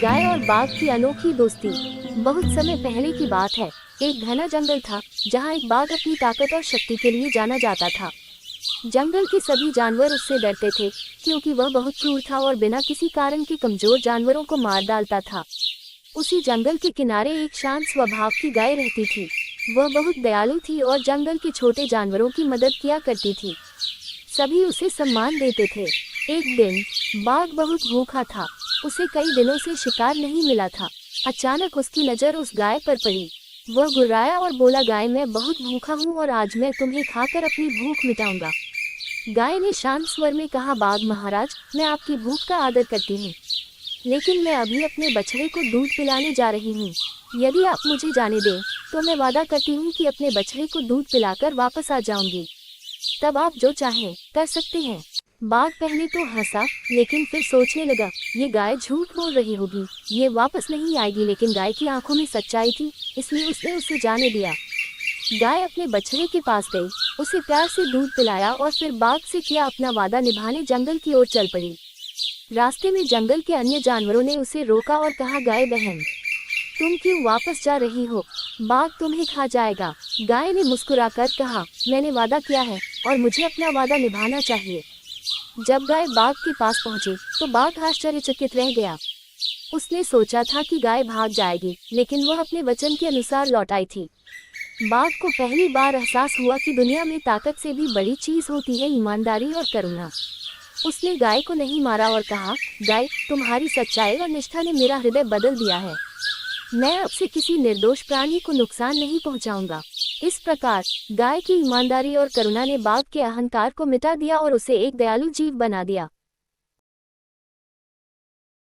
गाय और बाघ की अनोखी दोस्ती। बहुत समय पहले की बात है। एक घना जंगल था जहाँ एक बाघ अपनी ताकत और शक्ति के लिए जाना जाता था। जंगल के सभी जानवर उससे डरते थे क्योंकि वह बहुत क्रूर था और बिना किसी कारण के कमजोर जानवरों को मार डालता था। उसी जंगल के किनारे एक शांत स्वभाव की गाय रहती थी। वह बहुत दयालु थी और जंगल के छोटे जानवरों की मदद किया करती थी। सभी उसे सम्मान देते थे। एक दिन बाघ बहुत भूखा था। उसे कई दिनों से शिकार नहीं मिला था। अचानक उसकी नज़र उस गाय पर पड़ी। वह गुर्राया और बोला, गाय, मैं बहुत भूखा हूँ और आज मैं तुम्हें खाकर अपनी भूख मिटाऊंगा। गाय ने शांत स्वर में कहा, बाघ महाराज, मैं आपकी भूख का आदर करती हूँ, लेकिन मैं अभी अपने बछड़े को दूध पिलाने जा रही हूँ। यदि आप मुझे जाने दें तो मैं वादा करती हूँ कि अपने बछड़े को दूध पिलाकर वापस आ जाऊंगी। तब आप जो चाहें कर सकते हैं। बाघ पहले तो हंसा, लेकिन फिर सोचने लगा, ये गाय झूठ बोल रही होगी, ये वापस नहीं आएगी। लेकिन गाय की आंखों में सच्चाई थी, इसलिए उसने उसे जाने दिया। गाय अपने बछड़े के पास गई, उसे प्यार से दूध पिलाया और फिर बाघ से किया अपना वादा निभाने जंगल की ओर चल पड़ी। रास्ते में जंगल के अन्य जानवरों ने उसे रोका और कहा, गाय बहन, तुम क्यों वापस जा रही हो? बाघ तुम्हें खा जाएगा। गाय ने मुस्कुराकर कहा, मैंने वादा किया है और मुझे अपना वादा निभाना चाहिए। जब गाय बाघ के पास पहुंची तो बाघ आश्चर्यचकित रह गया। उसने सोचा था कि गाय भाग जाएगी, लेकिन वह अपने वचन के अनुसार लौट आई थी। बाघ को पहली बार एहसास हुआ कि दुनिया में ताकत से भी बड़ी चीज होती है ईमानदारी और करुणा। उसने गाय को नहीं मारा और कहा, गाय, तुम्हारी सच्चाई और निष्ठा ने मेरा हृदय बदल दिया है। मैं अब से किसी निर्दोष प्राणी को नुकसान नहीं पहुंचाऊंगा। इस प्रकार गाय की ईमानदारी और करुणा ने बाघ के अहंकार को मिटा दिया और उसे एक दयालु जीव बना दिया।